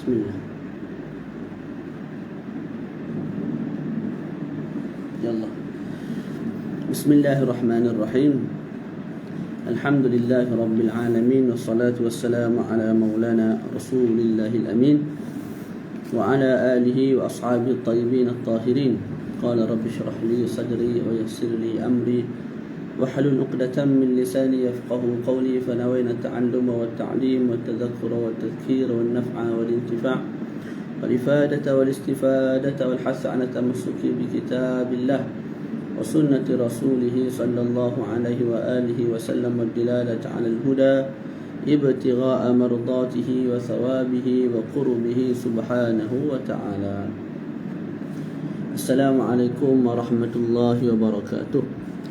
Bismillah. Yallah. Bismillahirrahmanirrahim. Alhamdulillahi Rabbil Alamin. Wassalatu wassalamu ala maulana Rasulillahil Amin wa ala alihi wa ashabihi at-tayyibin at-tahirin. Qala rabbi shrah li sadri wa yassir li amri wahlul 'uqdatam min lisani yafqahu qawli. Fanawayna at-ta'alluma wat-ta'lim wat-tadhakkura wat-tadhkira wan-naf'a wal-intifa' wal-ifadata wal-istifadata wal-hath 'ala tamassuki bi kitabillah وسنة رسوله صلى الله عليه وآله وسلم الدلالة على الهدى ابتغاء مرضاته وثوابه وقربه سبحانه وتعالى. السلام عليكم ورحمة الله وبركاته.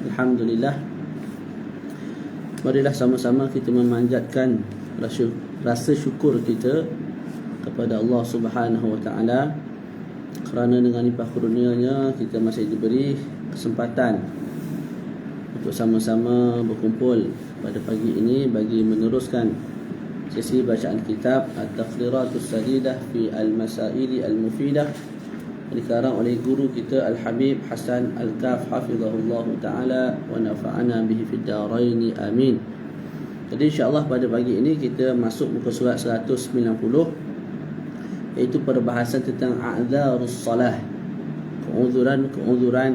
Alhamdulillah, marilah sama-sama kita memanjatkan rasa syukur kita kepada Allah Subhanahu wa Ta'ala kerana dengan limpah kurnianya kita masih diberi kesempatan untuk sama-sama berkumpul pada pagi ini bagi meneruskan sesi bacaan kitab At-Taqriratus Sadidah fi Al-Masaili Al-Mufidah dikarang oleh guru kita Al-Habib Hasan Al-Kaf hafizahullah ta'ala wa nafa'ana bihi fid darain amin. Jadi insya-Allah pada pagi ini kita masuk muka surat 190, iaitu perbahasan tentang a'dzarus salah, keunzuran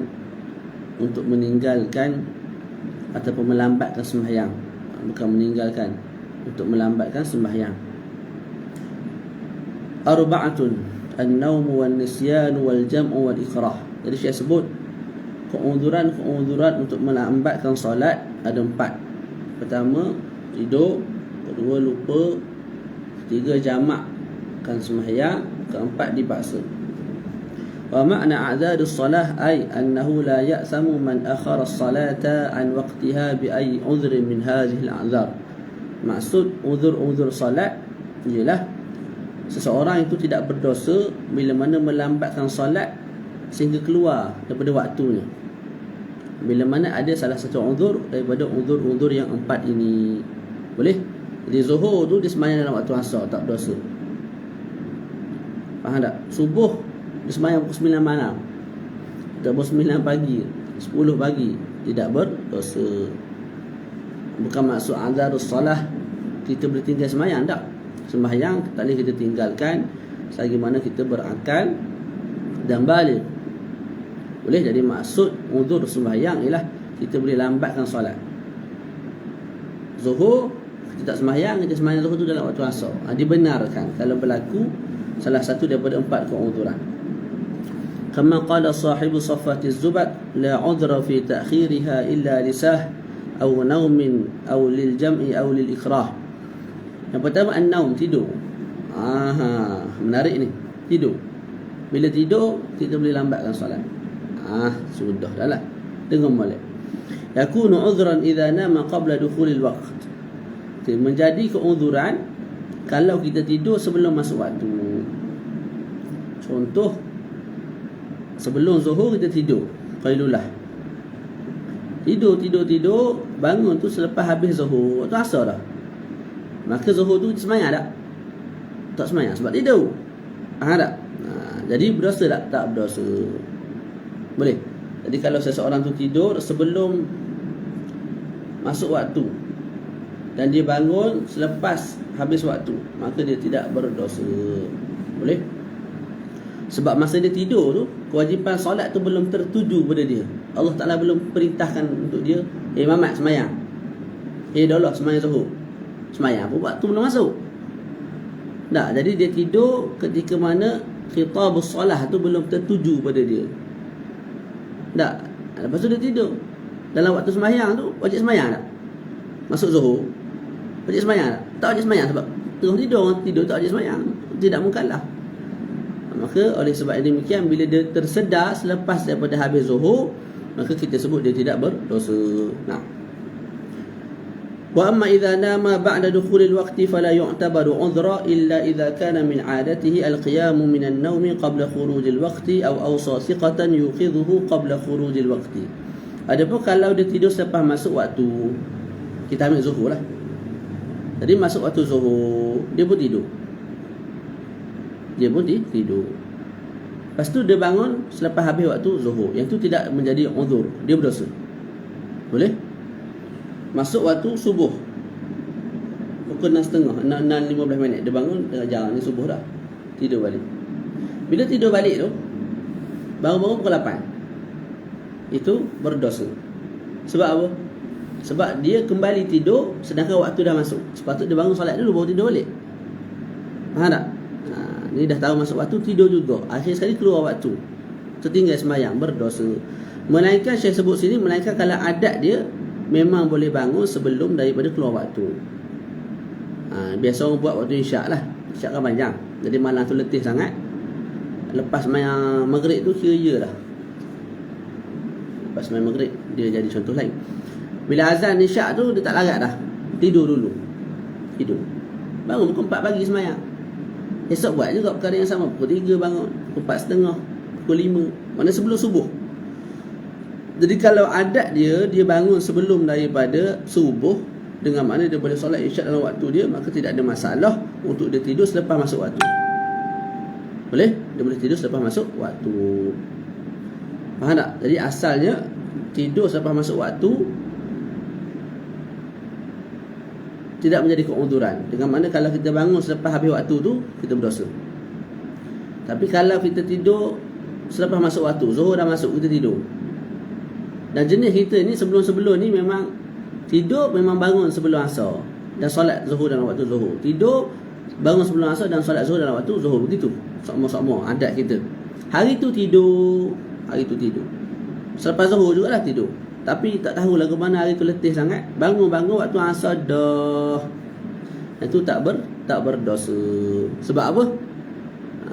untuk meninggalkan ataupun melambatkan sembahyang. Bukan meninggalkan, untuk melambatkan sembahyang. Arba'atun an-naum wan-nisyan wal-jam'u wal-ikrah. Jadi saya sebut keunzuran untuk melambatkan solat ada 4. Pertama, tidur. Kedua, lupa. Ketiga, jamakkan sembahyang. Keempat, dipaksa. Wa ma'na a'dzarus salah ay annahu la ya'samu man akhara as-salata an waqtiha bi ay udhrin min hadhihi al-a'dzar. Maksud uzur salat ialah seseorang itu tidak berdosa bila mana melambatkan solat sehingga keluar daripada waktunya. Bila mana ada salah satu uzur daripada uzur yang 4 ini. Boleh? Jadi zuhur tu dia sembahyang dalam waktu asar, tak berdosa. Faham tak? Subuh dia sembahyang pukul 9 malam, atau pukul 9 pagi, 10 pagi, tidak berdosa. Bukan maksud a'dzarus salah kita boleh tinggal sembahyang, tak. Sembahyang tak boleh kita tinggalkan selagi mana kita berakal dan baligh. Boleh. Jadi maksud uzur sembahyang ialah kita boleh lambatkan solat. Zuhur kita tak sembahyang, kita sembahyang zuhur tu dalam waktu asar. Dibenarkan kalau berlaku salah satu daripada 4 keunzuran. Kama qala sahibu Safatiz Zubat la udhra fi ta'khiriha illa lisah aw naumin aw lil jam'i aw lil ikrah. Yang pertama, an-naum, tidur. Menarik ni, tidur. Bila tidur kita boleh lambatkan solat. Sudah dah lah. Dengar molek. Yakunu udhran idza nama qabla dukhulil waqt. Menjadi keunzuran kalau kita tidur sebelum masuk waktu. Contoh, sebelum zuhur kita tidur, qailulah. Tidur, bangun tu selepas habis zuhur, waktu asar dah. Maka zuhur tu sembahyang tak? Tak sembahyang sebab tidur. Tak? Jadi berdosa tak? Tak berdosa. Boleh. Jadi kalau seseorang tu tidur sebelum masuk waktu dan dia bangun selepas habis waktu, maka dia tidak berdosa. Boleh? Sebab masa dia tidur tu, kewajipan solat tu belum tertuju pada dia. Allah Ta'ala belum perintahkan untuk dia, Mamat sembahyang. Daulah sembahyang zuhur. Sembahyang apa? Waktu belum masuk. Tak, jadi dia tidur ketika mana khitabus solah tu belum tertuju pada dia. Tak. Lepas tu dia tidur. Dalam waktu sembahyang tu, wajib sembahyang tak? Masuk zuhur, wajib sembahyang tak? Tak wajib sembahyang sebab tengah tidur tak wajib sembahyang. Tidak mukallaf. Maka oleh sebab demikian, bila dia tersedar selepas daripada habis zuhur, maka kita sebut dia tidak berdosa. Wa amma idza nama ba'da dukhulil waqti fala yu'tabaru 'udhra illa idza kana min 'adatihi al-qiyam min an-nawm qabla khurujil waqti aw awsa thiqatan yuqidhuhu qabla khurujil waqti. Adapun kalau dia tidur selepas masuk waktu, kita ambil zuhur lah. Jadi masuk waktu zuhur, dia pun tidur. dia pun tidur. Lepas tu dia bangun selepas habis waktu zuhur. Yang tu tidak menjadi uzur, dia berdosa. Boleh? Masuk waktu subuh pukul 6.30, 6.15 minit dia bangun, tengah jalan ni subuh dah, tidur balik. Bila tidur balik tu, bangun-bangun pukul 8, itu berdosa. Sebab apa? Sebab dia kembali tidur sedangkan waktu dah masuk. Sepatutnya dia bangun solat dulu baru tidur balik. Faham tak? Ni dah tahu masuk waktu, tidur juga, akhir sekali keluar waktu, tertinggal sembahyang, berdosa. Melainkan Syekh sebut sini, melainkan kalau adat dia memang boleh bangun sebelum daripada keluar waktu. Biasa orang buat waktu isyak lah. Isyak kan panjang, jadi malam tu letih sangat, lepas sembahyang maghrib tu kira lah. Lepas sembahyang maghrib dia jadi contoh lain. Bila azan isyak tu dia tak larat dah, tidur dulu. Tidur, bangun pukul 4 pagi sembahyang. Esok buat juga perkara yang sama, pukul 3 bangun, pukul 4.30, pukul 5, mana sebelum subuh. Jadi kalau adat dia bangun sebelum daripada subuh, dengan mana dia boleh solat isyak dalam waktu dia, maka tidak ada masalah untuk dia tidur selepas masuk waktu. Boleh? Dia boleh tidur selepas masuk waktu. Faham tak? Jadi asalnya tidur selepas masuk waktu tidak menjadi keuzuran. Dengan mana kalau kita bangun selepas habis waktu tu, kita berdosa. Tapi kalau kita tidur selepas masuk waktu, zuhur dah masuk, kita tidur. Dan jenis kita ni sebelum-sebelum ni memang tidur, memang bangun sebelum asar dan solat zuhur dalam waktu zuhur. Tidur, bangun sebelum asar dan solat zuhur dalam waktu zuhur. Begitu sama-sama adat kita. Hari tu tidur, hari tu tidur. Selepas zuhur jugalah tidur. Tapi tak tahulah ke mana hari tu letih sangat, bangun-bangun waktu asar dah. Itu tak berdosa. Sebab apa?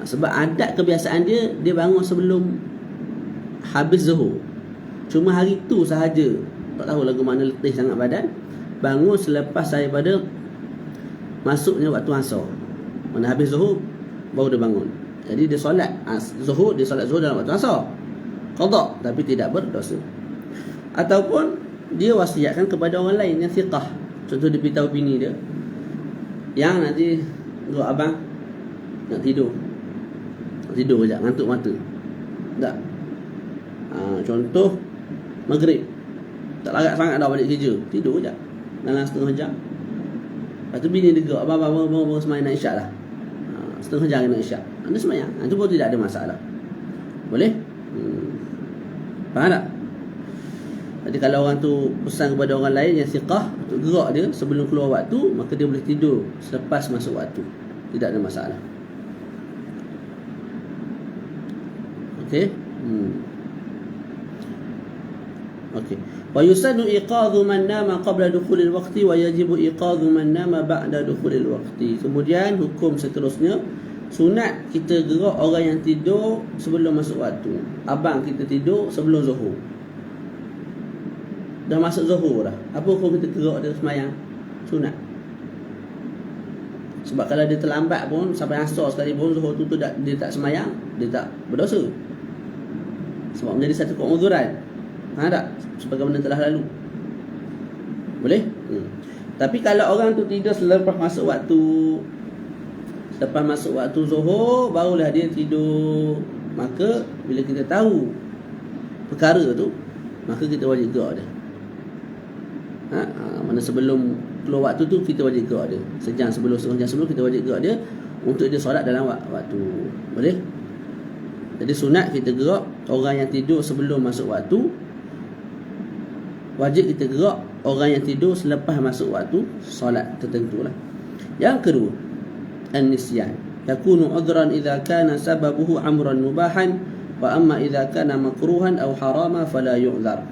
Sebab adat kebiasaan dia bangun sebelum habis zuhur. Cuma hari tu sahaja, tak tahulah ke mana letih sangat badan, bangun selepas daripada masuknya waktu asar. Mana habis zuhur baru dia bangun. Jadi dia solat zuhur, dia solat zuhur dalam waktu asar, qada, tapi tidak berdosa. Ataupun dia wasiatkan kepada orang lain yang thiqah. Contoh dia beritahu bini dia, yang nanti gua abang nak tidur sekejap, ngantuk mata. Tak. Contoh maghrib, tak larat sangat dah balik kerja, tidur sekejap dalam setengah jam. Lepas tu bini dia gerak, abang sembahyang nak isyak lah. Setengah jam nak isyak, anda sembahyang. Itu pun tidak ada masalah. Boleh? Faham tak? Jadi kalau orang tu pesan kepada orang lain yang thiqah untuk gerak dia sebelum keluar waktu, maka dia boleh tidur selepas masuk waktu, tidak ada masalah. Okey. Okey. Wa yusannu iqadhu man nama qabla dukhulil waqti wa yajibu iqadhu man nama ba'da dukhulil waqti. Kemudian hukum seterusnya, sunat kita gerak orang yang tidur sebelum masuk waktu. Abang kita tidur sebelum zuhur, dah masuk zuhur dah, apa hukum kita gerak dia sembahyang? Sunat. Sebab kalau dia terlambat pun sampai asar sekali pun zuhur tu dia tak sembahyang, dia tak berdosa. Sebab menjadi satu keuzuran. Faham tak? Sebagaimana telah lalu. Boleh? Tapi kalau orang tu tidur selepas masuk waktu, selepas masuk waktu zuhur barulah dia tidur, maka bila kita tahu perkara tu, maka kita wajib gerak dia. Mana sebelum keluar waktu tu kita wajib gerak dia. Sejam sebelum, setengah jam sebelum kita wajib gerak dia untuk dia solat dalam waktu. Boleh? Jadi sunat kita gerak orang yang tidur sebelum masuk waktu. Wajib kita gerak orang yang tidur selepas masuk waktu solat tertentu lah. Yang kedua, an-nisyan. Yakunu udhran idza kana sababuhu amran mubahan, wa amma idza kana makruhan aw harama fala yu'dzar.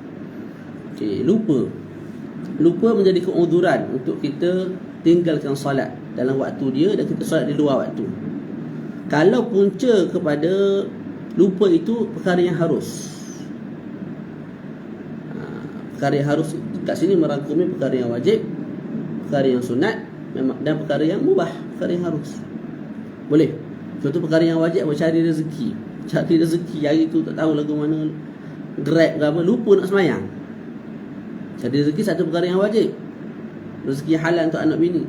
Okey, lupa menjadi keuzuran untuk kita tinggalkan solat dalam waktu dia dan kita solat di luar waktu. Kalau punca kepada lupa itu perkara yang harus, perkara yang harus kat sini merangkumi perkara yang wajib, perkara yang sunat dan perkara yang mubah, perkara yang harus. Boleh. Contoh perkara yang wajib, cari rezeki. Cari rezeki hari tu tak tahu lagu mana, Grab ke apa, lupa nak sembahyang. Cari rezeki satu perkara yang wajib, rezeki halal untuk anak bini,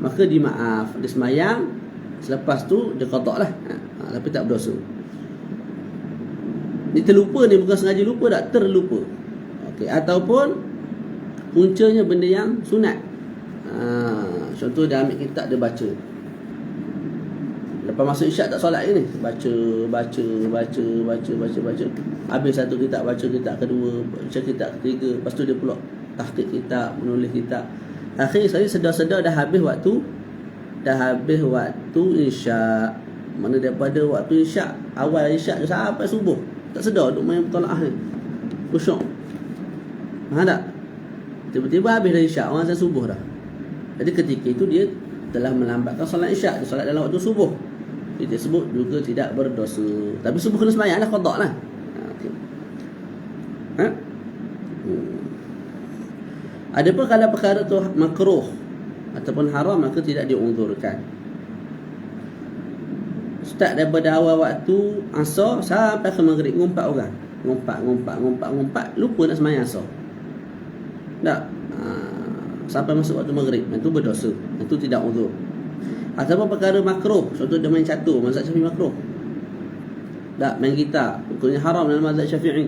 maka dimaaf, dia sembahyang Selepas tu dia qada lah. Tapi tak berdosa. Ni terlupa ni bukan sengaja lupa, tak terlupa. Okey, ataupun puncanya benda yang sunat. Contoh dia ambil kitab dia baca. Lepas masuk isyak tak solat ni, baca. Habis satu kitab, baca kitab kedua, baca kitab ketiga, lepas tu dia pula tahqiq kitab, menulis kitab. Akhir sekali sedar-sedar dah habis waktu isyak. Mana daripada waktu isyak, awal isyak sampai subuh, tak sedar duk main mutalaah ni. Khusyuk. Faham tak? Tiba-tiba habis dah isyak, orang azan subuh dah. Jadi ketika itu dia telah melambatkan solat isyak, dia solat dalam waktu subuh. Dia sebut juga tidak berdosa. Tapi subuh kena sembahyang lah, qada lah. Okay. Adapun kalau perkara tu makruh ataupun haram, maka tidak diunzurkan. Start daripada awal waktu asar sampai ke maghrib, ngumpat orang. Ngumpat, lupa nak sembahyang asar. Tak. Sampai masuk waktu maghrib, itu berdosa. Itu tidak uzur. Ataupun perkara makruh, contoh dia main catur, mazhab Syafi'i makruh. Tak, main gitar, hukumnya haram dalam mazhab Syafi'i.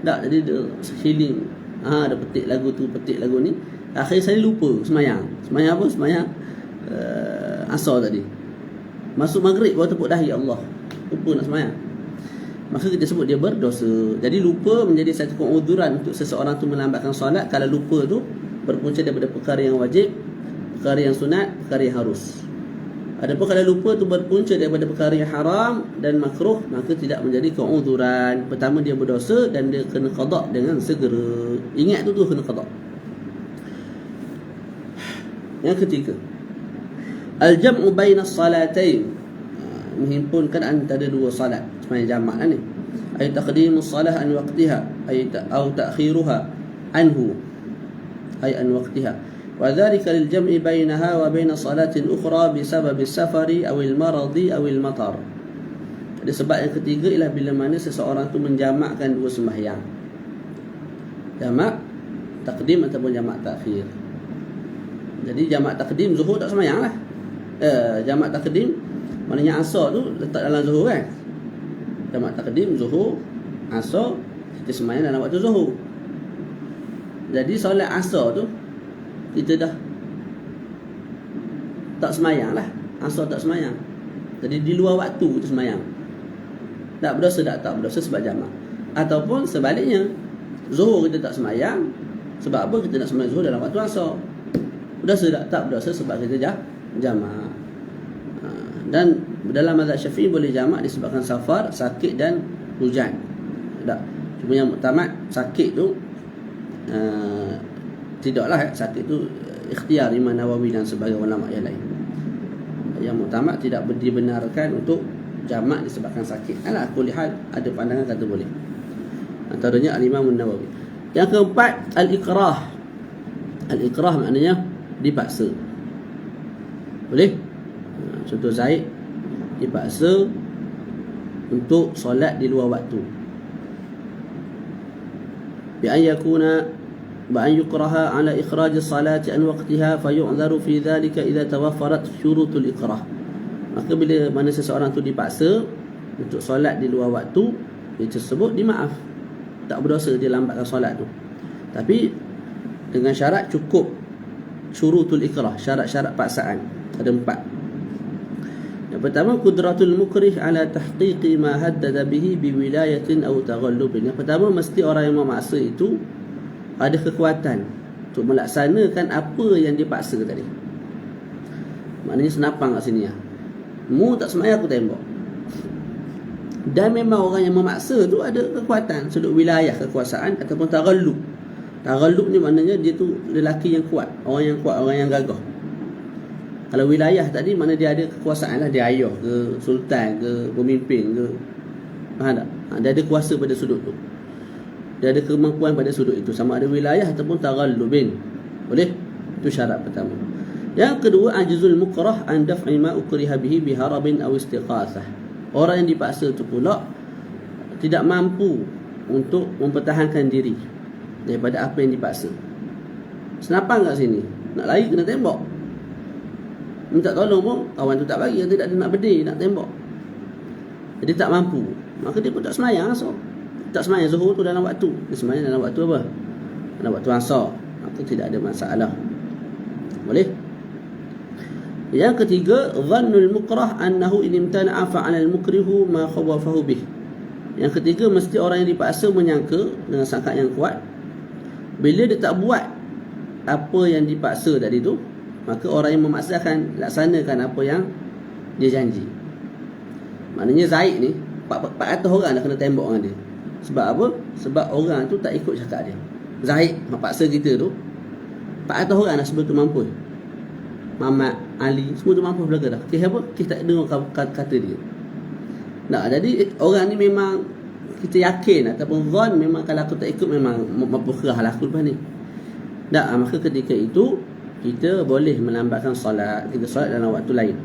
Tak, jadi dia healing. Dia petik lagu tu, petik lagu ni. Akhir saya lupa sembahyang. Sembahyang apa? Sembahyang asar tadi. Masuk maghrib baru tepuk dahi, Allah, lupa nak sembahyang. Maka kita sebut dia berdosa. Jadi lupa menjadi satu penguzuran untuk seseorang tu melambatkan solat kalau lupa tu berpunca daripada perkara yang wajib, perkara yang sunat, perkara yang harus. Adapun kalau lupa tu berpunca daripada perkara yang haram dan makruh, maka tidak menjadi keuzuran. Pertama, dia berdosa dan dia kena qada dengan segera. Ingat tu kena qada. Yang ketiga, al-jam'u baina as-salatain, menghimpunkan antara dua salat, sebenarnya jamak lah ni. Ay taqdimus salah an waqtiha, ay atau ta'khiruha anhu, ay an waqtiha. Wa dhalika lil jam'i bainaha wa baina salatin ukhra bisabab as-safari aw al-marad aw al-matar. Jadi sebab yang ketiga ialah bila mana seseorang tu menjamakkan dua sembahyang. Jamak taqdim ataupun jamak takhir. Jadi jamak taqdim zuhur tak sembahyang lah. Jamak taqdim maknanya asar tu letak dalam zuhur kan. Jamak taqdim zuhur, asar, kita sembahyang dalam waktu zuhur. Jadi solat asar tu kita dah tak sembahyang lah. Asar tak sembahyang. Jadi di luar waktu kita sembahyang. Tak berdosa tak? Tak berdosa sebab jamak. Ataupun sebaliknya, zuhur kita tak sembahyang. Sebab apa? Kita nak sembahyang zuhur dalam waktu asar. Berdosa tak? Tak berdosa sebab kita jamak. Dan dalam mazhab Syafi'i boleh jamak disebabkan safar, sakit dan hujan. Tak. Cuma yang muktamad sakit tu tidaklah, sakit tu ikhtiar Imam Nawawi dan sebagai ulama yang lain. Yang muktamad tidak dibenarkan untuk jamak disebabkan sakit. Ala kulli hal ada pandangan kata boleh. Antaranya al-Imam Nawawi. Yang keempat, al-ikrah. Al-ikrah maknanya dipaksa. Boleh? Contoh Zaid dipaksa untuk solat di luar waktu. Bi an yakuna wa an yukraha ala ikhraj as-salati an waqtiha fa yu'dharu fi dhalika idza tawaffarat syurutul ikrah. Maka bila mana seseorang tu dipaksa untuk solat di luar waktu, dia tersebut dimaaf. Tak berdosa dia lambatkan solat tu. Tapi dengan syarat cukup syurutul ikrah, syarat-syarat paksaan. Ada 4. Yang pertama, qudratul mukrih ala tahqiqi ma haddada bihi biwilayatin aw taghallubin. Yang pertama, mesti orang yang memaksa itu ada kekuatan untuk melaksanakan apa yang dipaksa tadi. Maknanya senapang kat sini ya. Mu tak semaya aku tembak. Dan memang orang yang memaksa tu ada kekuatan, sudut wilayah kekuasaan ataupun taghallub. Taghallub ni maknanya dia tu lelaki yang kuat, orang yang kuat, orang yang gagah. Kalau wilayah tadi mana dia ada kekuasaan lah, dia ayah ke, sultan ke, pemimpin ke. Faham tak? Dia ada kuasa pada sudut tu. Dia ada kemampuan pada sudut itu, sama ada wilayah ataupun taghallubin. Boleh? Itu syarat pertama. Yang kedua, ajzul mukrah an daf'i ma ukriha bihi biharabin aw istiqathah. Orang yang dipaksa tu pula tidak mampu untuk mempertahankan diri daripada apa yang dipaksa. Senapang kat sini, nak lari kena tembak. minta tolong pun kawan tu tak bagi, dia tak ada nak berdiri, nak tembak. Jadi tak mampu. Maka dia pun tak semayang asar. Tak semayang zuhur tu dalam waktu. Dia semayang dalam waktu apa? Dalam waktu asar. Maka tidak ada masalah. Boleh? Yang ketiga, dhannul mukrah annahu in imtana'a fa'ala al-mukrihu ma khawafahu bih. Yang ketiga, mesti orang yang dipaksa menyangka dengan sangkaan yang kuat, bila dia tak buat apa yang dipaksa tadi tu, maka orang yang memaksakan laksanakan apa yang dia janji. Maknanya Zaid ni 400 orang dah kena tembak dengan dia. Sebab apa? Sebab orang tu tak ikut cakap dia. Zaid memaksa kita tu 400 orang dah sebelum tu mampu. Mamat, Ali, semua tu mampu belaka dah. Kes apa? Kes tak dengar kata dia. Nah, jadi orang ni memang kita yakin ataupun zon, memang kalau aku tak ikut memang mampu kerah lah aku lepas ni. Tak, maka ketika itu kita boleh melambatkan solat. Kita solat dalam waktu lain.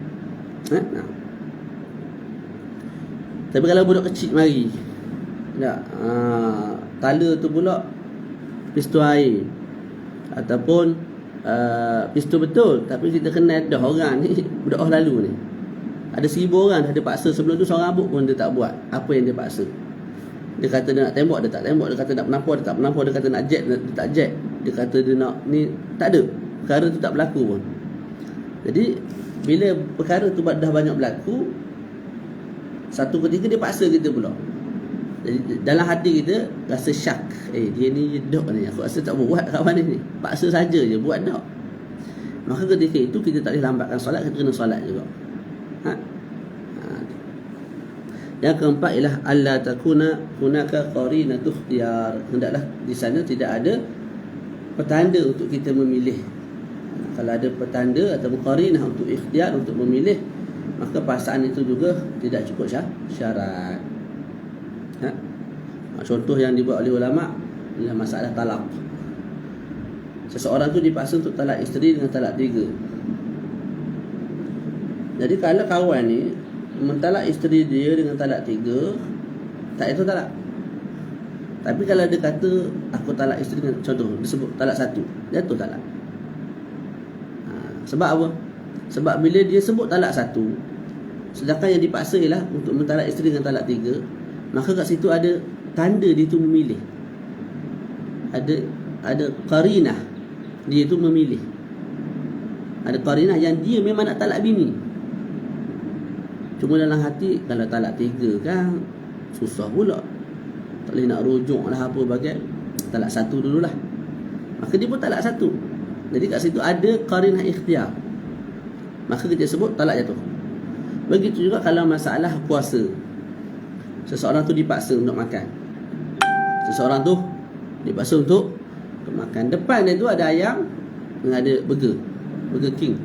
Nah. Tapi kalau budak kecil mari, tak, tala tu pula pistol air ataupun pistol betul, tapi kita kenal dah orang ni budak lalu ni. Ada 1000 orang dah dia paksa, sebelum tu seorang abuk pun dia tak buat apa yang dia paksa. Dia kata dia nak tembak, dia tak tembak. Dia kata nak penampar, dia tak penampar. Dia kata nak jet, dia tak jet. Dia kata dia nak ni, tak ada. Perkara tu tak berlaku pun. Jadi bila perkara tu dah banyak berlaku, satu ketika dia paksa kita pula. Jadi dalam hati kita rasa syak, dia ni dok ni, aku rasa tak buat kawan ni. Paksa saja je buat dak. Maka ketika itu kita tak boleh lambatkan solat, kita kena solat juga. Yang keempat ialah alla takuna hunaka qarinatu ikhtiyar. Hendaklah di sana tidak ada petanda untuk kita memilih. Kalau ada petanda atau qarinah untuk ikhtiyar, untuk memilih, maka paksaan itu juga tidak cukup syarat. Contoh yang dibuat oleh ulama ialah masalah talak. Seseorang tu dipaksa untuk talak isteri dengan talak 3. Jadi kalau kawan ni mentalak isteri dia dengan talak 3, tak itu talak. Tapi kalau dia kata aku talak isteri dengan, contoh dia sebut talak 1, jatuh talak. Sebab apa? Sebab bila dia sebut talak 1, sedangkan yang dipaksa ialah untuk mentalak isteri dengan talak 3, maka kat situ ada tanda dia tu memilih. Ada qarinah dia tu memilih. Ada qarinah yang dia memang nak talak bini. Cuma dalam hati, kalau talak 3 kan susah pula, tak boleh nak rujuk lah apa bagai, talak 1 dululah. Maka dia pun talak 1. Jadi kat situ ada qarinah ikhtiyar, maka kita sebut talak jatuh. Begitu juga kalau masalah puasa. Seseorang tu dipaksa untuk makan. Seseorang tu dipaksa untuk makan. Depan dia tu ada ayam dengan ada burger king.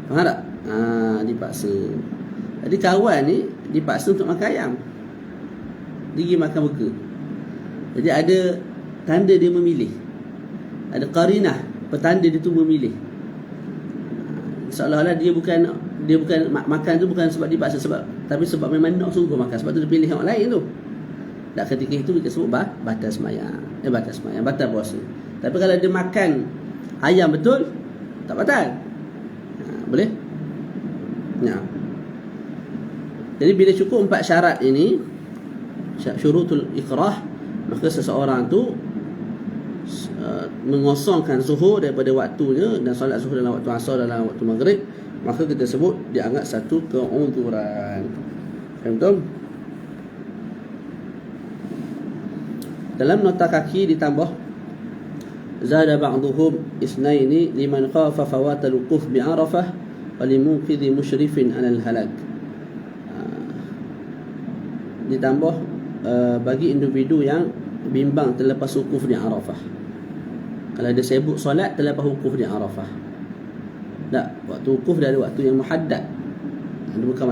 Faham tak? Dipaksa. Jadi kawan ni dipaksa untuk makan ayam, dia pergi makan burger. Jadi ada tanda dia memilih, ada qarinah, petanda dia tu memilih. Seolah-olah dia bukan makan tu bukan sebab dipaksa, tapi sebab memang nak sungguh makan. Sebab tu dia pilih yang lain tu. Dan ketika itu kita sebut batal sembahyang, batal puasa. Tapi kalau dia makan ayam betul, tak batal. Boleh? Jadi bila cukup 4 syarat ini, syurutul ikrah, maka seseorang tu mengosongkan zuhur daripada waktunya dan solat zuhur dalam waktu asar, dalam waktu maghrib, maka kita sebut dianggap satu keuzuran. Betul? Dalam nota kaki ditambah zada ba'dhum isnaini liman khafa fawat al-wuquf bi Arafah wa limunqidhi musyrifin 'ala al-halak. Ditambah bagi individu yang bimbang terlepas wukuf di Arafah. Kalau dia sibuk solat terlepas wukuf di Arafah, tak, waktu wukuf dia ada waktu yang muhaddad. Dia bukan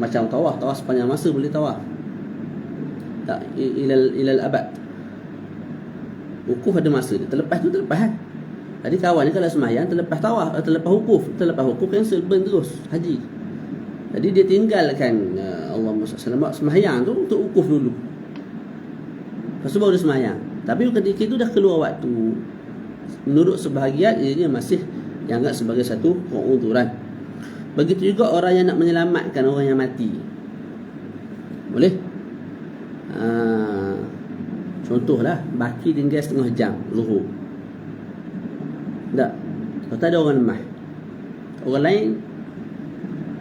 macam tawaf sepanjang masa boleh tawaf. Tak, ilal abad. Wukuf ada masa dia, terlepas tu terlepas kan. Jadi kawan ni kalau semayang terlepas tawaf, terlepas wukuf cancel, burn terus haji. Jadi dia tinggalkan Allahumma sallallahu semayang tu untuk wukuf dulu. Lepas tu baru dia semayang. Tapi ketika itu dah keluar waktu, menurut sebahagian ianya masih dianggap sebagai satu keuzuran. Begitu juga orang yang nak menyelamatkan orang yang mati. Boleh? Contohlah, baki tinggal setengah jam zuhur. Tak. Kalau tak ada orang lemah, orang lain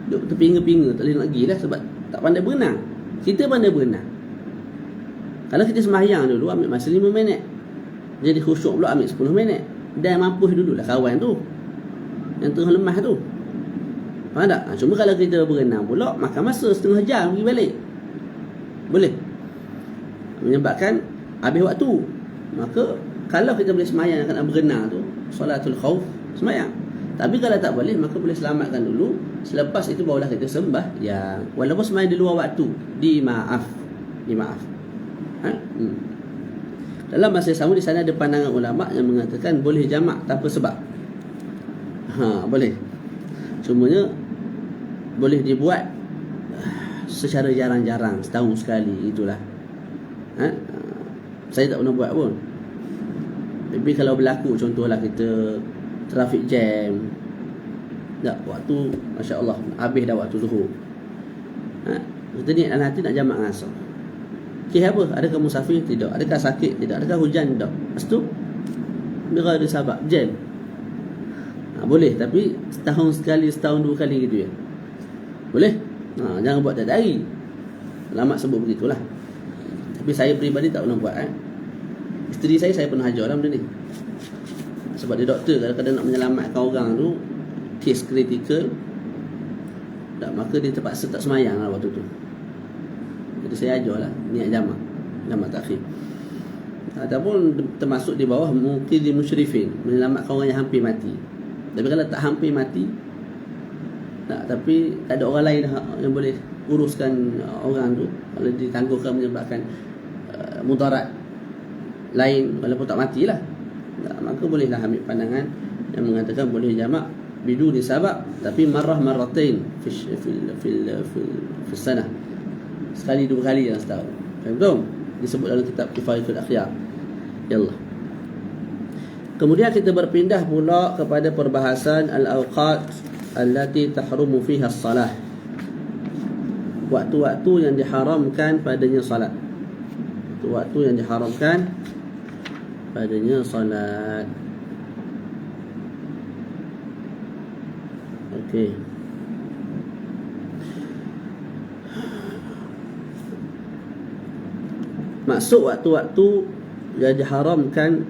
duduk terpinga-pinga, tak boleh nak pergi lah sebab tak pandai berenang. Kita pandai berenang. Kalau kita sembahyang dulu, ambil masa 5 minit. Jadi khusyuk pula ambil 10 minit. Dan mampu dululah kawan tu yang tengah lemah tu. Faham tak? Cuma kalau kita berenang pula, makan masa setengah jam pergi balik. Boleh? Menyebabkan habis waktu. Maka kalau kita boleh sembahyang nak berenang tu, solatul khauf, sembahyang. Tapi kalau tak boleh, maka boleh selamatkan dulu. Selepas itu barulah kita sembah. Ya, walaupun sembahyang di luar waktu, dimaaf. Dalam masa yang sama di sana ada pandangan ulama yang mengatakan boleh jamak tanpa sebab. Boleh. Cumanya boleh dibuat secara jarang-jarang, setahun sekali, itulah. Saya tak pernah buat pun. Tapi kalau berlaku, contohlah kita traffic jam, tak, waktu Masya Allah habis dah waktu zuhur, kita niat dalam hati nak jamak dengan asar. Apa? Adakah musafir? Tidak. Adakah sakit? Tidak. Adakah hujan? Tidak. Lepas tu bila ada sabab jam, boleh. Tapi setahun sekali, setahun 2 kali gitu ya. Boleh? Jangan buat tiap hari. Ulama sebut begitulah. Tapi saya peribadi tak pernah buat. Isteri saya pernah ajar lah benda ni. Sebab dia doktor, kadang-kadang nak menyelamatkan orang tu, kes kritikal, tak, maka dia terpaksa tak semayang lah waktu tu. Jadi saya ajar lah niat jamak takhir. Ataupun termasuk di bawah mungkin di musyrifin, menyelamatkan orang yang hampir mati. Tapi kalau tak hampir mati, tapi tak ada orang lain yang boleh uruskan orang tu, kalau ditangguhkan menyebabkan mudarat lain walaupun tak matilah, maka bolehlah ambil pandangan yang mengatakan boleh jamak biduni sabab, tapi marratain fi sanah, sekali 2 kali dalam setahun. Faham? Disebut dalam kitab Kifayatul Akhyar. Yallah. Kemudian kita berpindah pula kepada perbahasan al-awqat allati tahrumu fiha as-salah. Waktu-waktu yang diharamkan padanya salat. Waktu yang diharamkan padanya salat. Okey. Maksud waktu-waktu yang diharamkan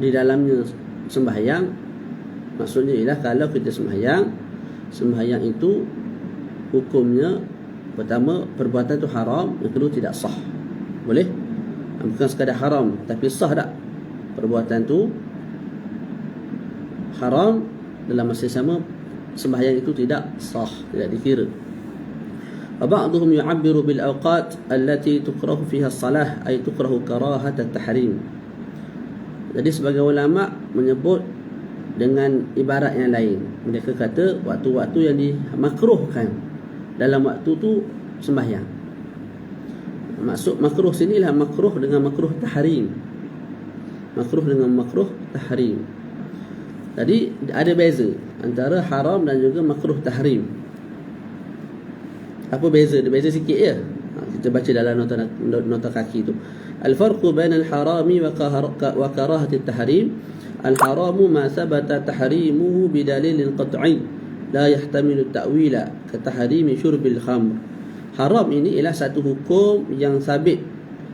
di dalamnya sembahyang, maksudnya ialah kalau kita sembahyang itu hukumnya, pertama perbuatan itu haram, yang kedua tidak sah. Boleh? Bukan sekadar haram, tapi sah tak? Perbuatan itu haram, dalam masa sama sembahyang itu tidak sah, tidak dikira. وبعضهم يعبر بالأوقات التي تكره فيها الصلاة أي تكره كراهة التحريم. Jadi sebagai ulama menyebut dengan ibarat yang lain. Mereka kata waktu-waktu yang dimakruhkan dalam waktu tu sembahyang. Maksud makruh sinilah makruh dengan makruh tahrim. Makruh dengan makruh tahrim. Jadi ada beza antara haram dan juga makruh tahrim. Apa beza? Dia beza sikit je. Kita baca dalam nota kaki tu. Al-farqu baina al-harami wa karahati at-tahrim. Al-haramu ma thabata tahrimuhu bidalil qat'i la yahtamilu at-ta'wila ka tahrimi syurbil khamr. Haram ini ialah satu hukum yang sabit,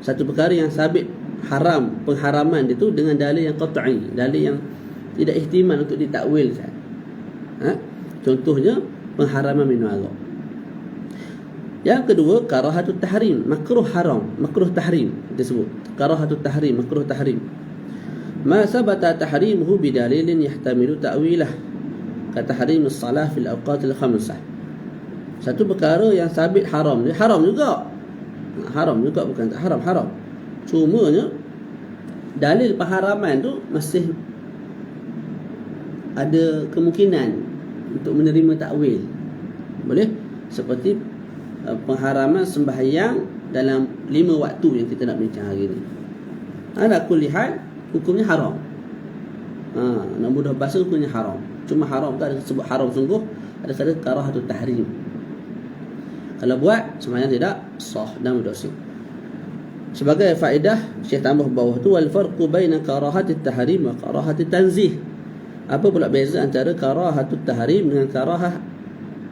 satu perkara yang sabit haram, pengharaman dia tu dengan dalil yang qat'i, dalil yang tidak ihtimal untuk ditakwilkan. Contohnya pengharaman minum arak. Yang kedua, karahatut tahrim, makruh haram, makruh tahrim disebut. Karahatut tahrim, makruh tahrim. Ma sabata tahrimuhu bidalilin yahtamilu ta'wilah, ka tahrimus salah fil awqatil khamsah. Satu perkara yang sabit haram, dia haram juga. Haram juga, bukan tak haram, haram. Cumanya dalil pengharaman tu masih ada kemungkinan untuk menerima takwil. Boleh? Seperti pengharaman sembahyang dalam 5 waktu yang kita nak bincang hari ni. Ala kulli hal, hukumnya haram. Nak mudah bahasa hukumnya haram. Cuma haram tak ada sebut haram sungguh. ada kata karahatut tahrim. Kalau buat sembahyang tidak sah dan berdosa. Sebagai faedah Syekh tambah bawah tu, wal farqu baina karahatut tahrim wa karahatut tanzih. Apa pula beza antara karahatut tahrim dengan karahah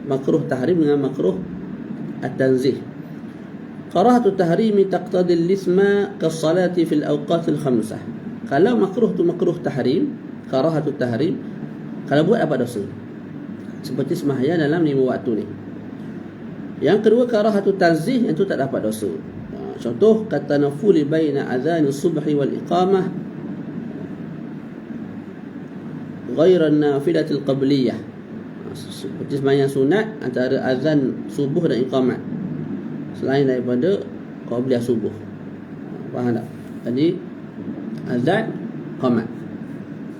makruh tahrim dengan makruh at-tanzih? Karahatut tahrimi taqtadi al-isma kas-salati fil awqat al-khamsah. Kalau makruh tu makruh tahrim, karahatut tahrim, kalau buat apa dosa? Seperti sembahyang dalam 5 waktu ni. Yang kedua karahatut tanzih, yang tu tak dapat dosa. Contoh kata nafuli baina azan subhi wal iqamah ghaira an-nafilah al-qabliyah. Seperti sembahyang sunat antara azan subuh dan iqamat, selain daripada qabliyah subuh. Faham tak? Jadi azan, qamat.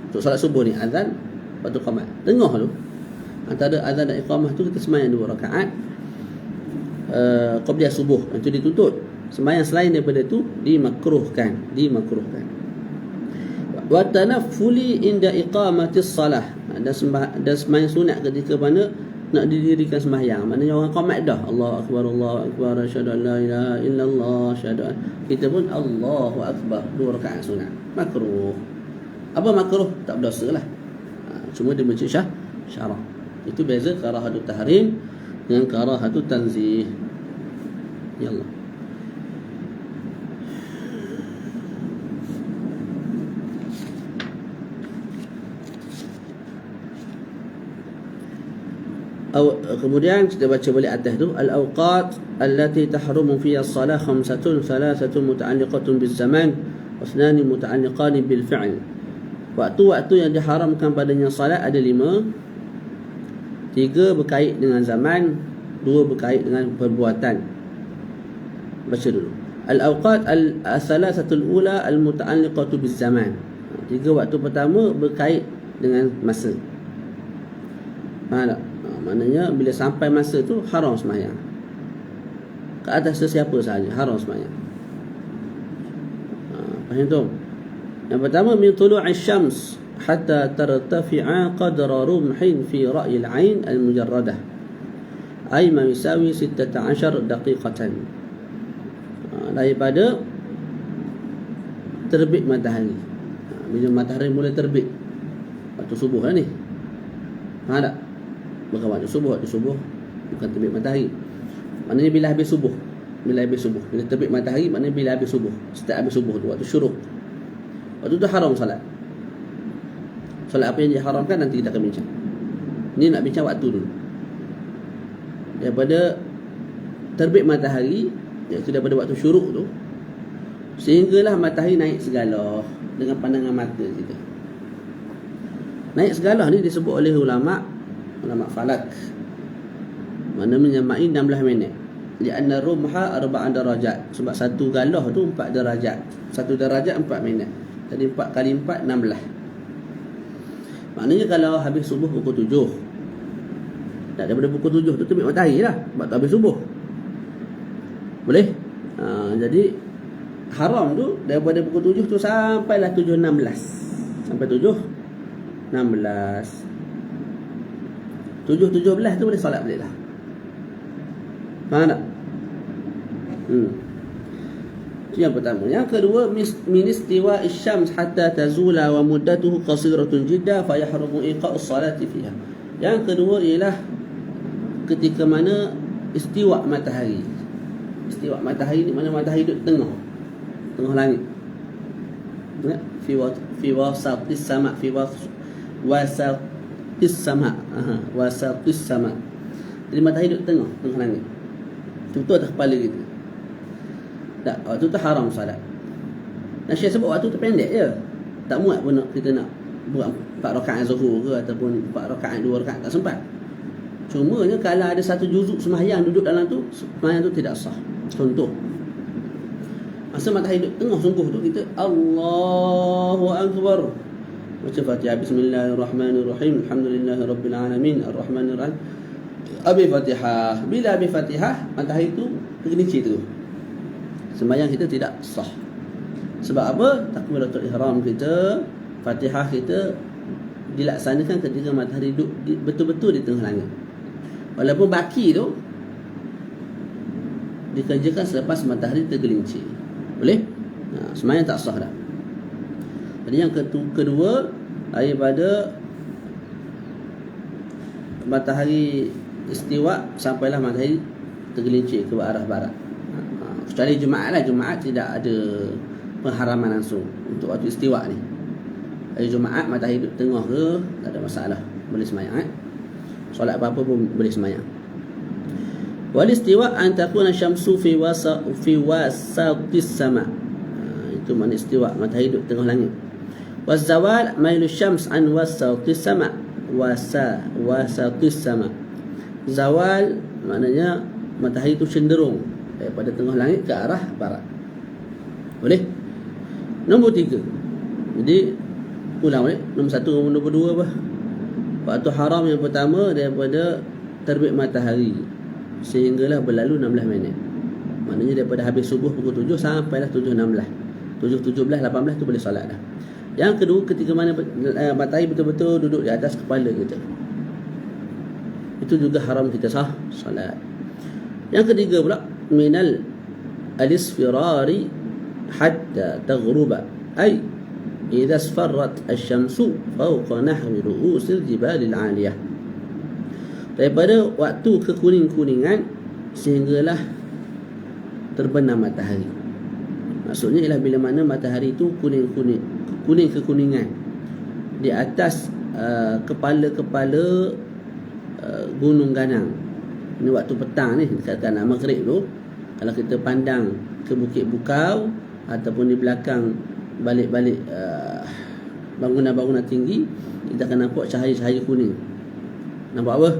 Untuk solat subuh ni azan, lepas tu qamat. Tengah tu antara azan dan iqamah tu kita sembahyang 2 rakaat qabliyah subuh, itu dituntut. Sembahyang selain daripada tu dimakruhkan. Wa tanaffuli inda iqamatis salah. Dan sembahyang sunat ketika mana nak didirikan sembahyang. Maknanya orang qamat dah, Allahu akbar, asyhadu an la ilaha illallah, asyhadu an, kita pun Allahu akbar, 2 rakaat sunat. Makruh. Apa makruh? Tak berdosa lah. Cuma dia mencuri syarak. Itu beza karahatut tahrim dengan karahatut tanzih. Ya Allah. Kemudian kita baca balik atas tu, al-awqat allati tahrumu fiha as-salah khamsatun, thalathatun muta'alliqatun bil-zaman wa ithnani muta'alliqan bil-fi'l. Waktu-waktu yang diharamkan padanya salat ada 5. 3 berkait dengan zaman, 2 berkait dengan perbuatan. Baca dulu. Al-awqat al-thalathatul ula al-muta'alliqatu bil-zaman. 3 waktu pertama berkait dengan masa. Faham tak? Maknanya bila sampai masa tu haram sembahyang. Ke atas sesiapa sahaja haram sembahyang. Faham tu? Yang pertama, min tulu'i syams hatta tartafi'a qadra rumhin fi ra'yi al-'ain al-mujarradah, ay ma yusawi 16 daqiqatan. Daripada terbit matahari. Bila matahari mula terbit, waktu subuh lah ni. Faham tak? Bukan waktu subuh bukan terbit matahari. Maknanya bila habis subuh. Bila terbit matahari maknanya bila habis subuh. Setiap habis subuh tu, waktu syuruk. Waktu tu haram salat. Salat apa yang diharamkan nanti kita akan bincang. Ni nak bincang waktu dulu. Daripada terbit matahari, iaitu daripada waktu syuruk tu, sehinggalah matahari naik segala dengan pandangan mata kita. Naik segala ni disebut oleh ulama falak, mana menyamai 16 minit. Lianna rumha 4 darajat. Sebab satu galah tu 4 darajat. 1 darajat 4 minit. Jadi 4 kali 4 16. Maknanya kalau habis subuh pukul 7, tak daripada pukul 7 tu terbit matahari lah, sebab tu habis subuh. Boleh? Jadi haram tu daripada pukul 7 tu sampailah 7.16. Sampai 7.16. 7.17 tu boleh solat balik lah. Faham tak? Itu yang pertama. Yang kedua, min istiwa isyams hatta tazula wa muddatuhu qasiratun jidda fa yahrumu iqa'us salati fiha. Yang kedua ialah ketika mana istiwa matahari. Istiwa matahari ni mana matahari duduk tengah langit. Ingat? Fi wasatis sama, fi wasatis sama. Wasatis sama. Jadi matahari duduk tengah langit. Tutup atas kepala kita. Tak, waktu tu haram salat. Dan Syekh sebut waktu tu pendek je. Tak muat pun kita nak buat 4 rakaat zuhur ke ataupun 4 rakaat 2 rakaat, tak sempat. Cumanya kalau ada satu juzuk sembahyang duduk dalam tu, sembahyang tu tidak sah. Contoh, masa matahari duduk tengah sungguh tu, kita Allahu Akbar, baca Fatihah, Bismillahirrahmanirrahim, Alhamdulillahirabbil alamin, Arrahmanirrahim, habis Fatihah. Bila habis Fatihah, matahari tu tergelincir tu, sembahyang kita tidak sah. Sebab apa? Takbiratul ihram kita, Fatihah kita dilaksanakan ketika matahari duduk betul-betul di tengah langit. Walaupun baki tu dikerjakan selepas matahari tergelincir. Boleh? Sembahyang tak sah dah. Jadi yang kedua, daripada matahari istiwa sampailah matahari tergelincir ke arah barat. Kecuali Jumaat lah. Jumaat tidak ada pengharaman langsung untuk waktu istiwa ni. Hari Jumaat matahari duduk tengah ke, tak ada masalah, boleh sembahyang. Solat apa-apa pun boleh sembahyang. Wal istiwa an takuna syamsu fi wasatis sama. Itu makna istiwa, matahari duduk tengah langit. Was zawal mailu syams an wasatis sama. Wasatis sama. Zawal maknanya matahari itu cenderung daripada tengah langit ke arah barat. Boleh? Nombor 3. Jadi ulang balik. Nombor 1, nombor 2 apa? Waktu haram yang pertama daripada terbit matahari sehinggalah berlalu 16 minit. Maknanya daripada habis subuh pukul 7 sampailah 7.16. 7.17, 18 tu boleh solat dah. Yang kedua, ketika mana matahari betul-betul duduk di atas kepala kita, itu juga haram kita sah solat. Yang ketiga pula, minal al-isfirari hatta taghruba, ay idza asfarrat asy-syamsu fawqa nahwi ru'usil jibalil 'aliyah. Daripada waktu kekuning-kuningan sehinggalah terbenam matahari. Maksudnya ialah bila mana matahari itu kuning-kuning, kuning kekuningan di atas kepala-kepala gunung ganang. Ini waktu petang ni, dekat kanan maghrib tu. Kalau kita pandang ke Bukit Bukau ataupun di belakang balik-balik bangunan-bangunan tinggi, kita akan nampak cahaya-cahaya kuning. Nampak apa?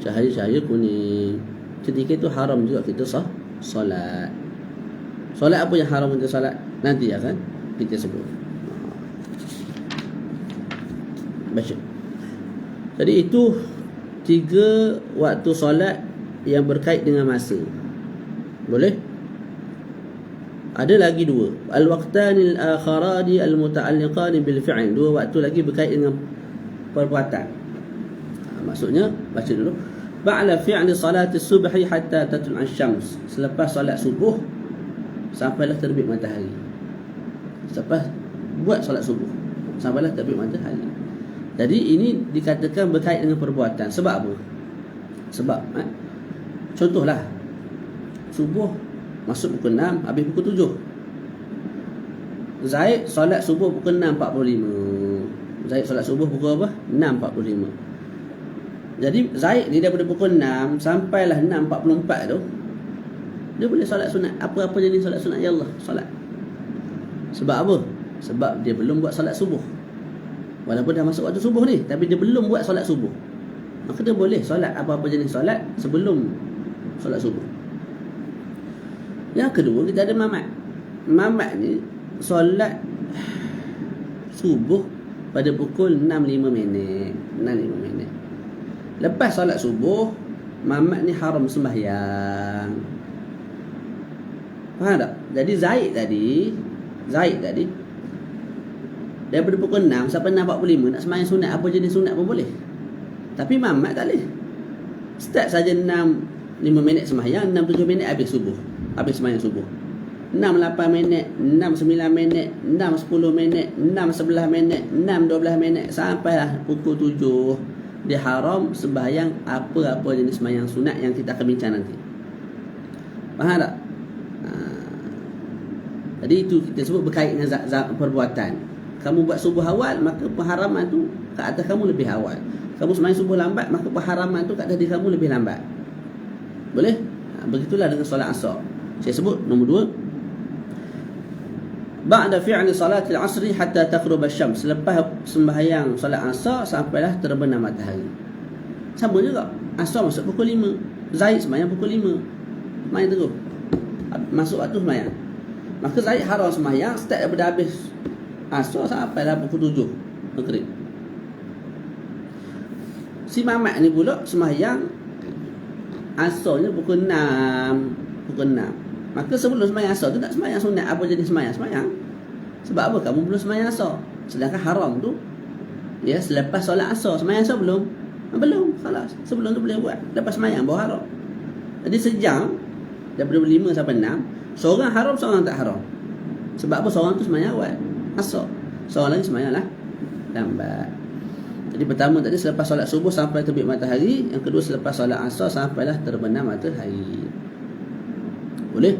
Cahaya-cahaya kuning. Ketika itu haram juga kita sah solat. Solat apa yang haram untuk solat? Nanti akan kita sebut. Baca. Jadi itu 3 waktu solat yang berkait dengan masa. Boleh? Ada lagi 2. Al-waqtanil akharani al-muta'alliqani bil fi'l. 2 waktu lagi berkait dengan perbuatan. Maksudnya baca dulu. Ba'da fi'li salati subhi hatta tatlu'a asy-syams. Selepas solat subuh sampailah terbit matahari. Selepas buat solat subuh sampailah terbit matahari. Jadi ini dikatakan berkait dengan perbuatan. Sebab apa? Sebab contohlah, subuh masuk pukul 6, habis pukul 7. Zaid solat subuh pukul 6.45. Zaid solat subuh pukul apa? 6.45. Jadi Zaid ni daripada pukul 6 sampailah 6.44 tu, dia boleh solat sunat. Apa-apa jenis solat sunat, ya Allah, solat. Sebab apa? Sebab dia belum buat solat subuh. Walaupun dah masuk waktu subuh ni, tapi dia belum buat solat subuh. Maka dia boleh solat apa-apa jenis solat sebelum solat subuh. Yang kedua, kita ada mamat. Mamat ni solat subuh pada pukul 6.05 minit. 6.05 minit. Lepas solat subuh, mamat ni haram sembahyang. Faham tak? Jadi Zaid tadi daripada pukul 6 sampai 6.45 nak sembahyang sunat apa jenis sunat pun boleh. Tapi mamat tak boleh. Start saja 6.5 minit sembahyang, 6.7 minit habis subuh. Habis sembahyang subuh. 6.8 minit, 6.9 minit, 6.10 minit, 6.11 minit, 6.12 minit sampailah pukul 7. Dia haram sembahyang apa-apa jenis sembahyang sunat yang kita akan bincang nanti. Faham tak? Jadi itu kita sebut berkait dengan perbuatan. Kamu buat subuh awal, maka pengharaman tu ke atas kamu lebih awal. Kamu sembahyang subuh lambat, maka pengharaman tu ke atas diri kamu lebih lambat. Boleh? Begitulah dengan solat asar. Saya sebut nombor 2. Ba'da fi'li salatil asri hatta taghrub asy-syams. Selepas sembahyang solat asar sampailah terbenam matahari. Sama juga. Asar masuk pukul 5. Zaid sembahyang pukul 5. Main terus. Masuk waktu sembahyang. Maka Zaid haram sembahyang start daripada habis asar sampailah pukul 7 maghrib. Si mamat ni pula sembahyang asarnya pukul 6. Pukul 6. Maka sebelum sembahyang asar tu nak sembahyang sunat apa jenis sembahyang? Sebab apa? Kamu belum sembahyang asar. Sedangkan haram tu ya selepas solat asar. Sembahyang asar belum. Belum, khalas. Sebelum tu boleh buat. Lepas semayang baru haram. Jadi sejam daripada 5 sampai 6, seorang haram, seorang tak haram. Sebab apa? Seorang tu semayang awal, asar. Seorang lagi semayang lah lambat. Jadi pertama tadi selepas solat subuh sampai terbit matahari. Yang kedua selepas solat asar sampailah terbenam matahari. Boleh?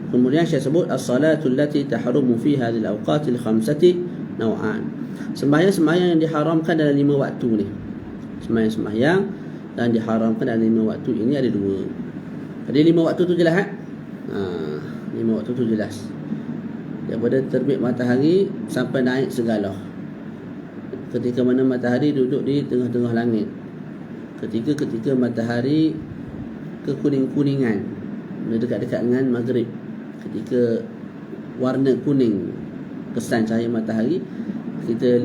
Kemudian saya sebut as-salatul lati tahrumu fi hadhihi al-awqatil khamsati naw'an. Sembahyang-sembahyang yang diharamkan dalam 5 waktu ni. Sembahyang-sembahyang dan diharamkan dalam 5 waktu ini ada 2. Jadi 5 waktu tu jelas kan? 5 waktu tu jelas. Daripada terbit matahari sampai naik segala. Ketika mana matahari duduk di tengah-tengah langit. Ketika matahari kekuning-kuningan, dekat-dekat dengan maghrib. Ketika warna kuning kesan cahaya matahari kita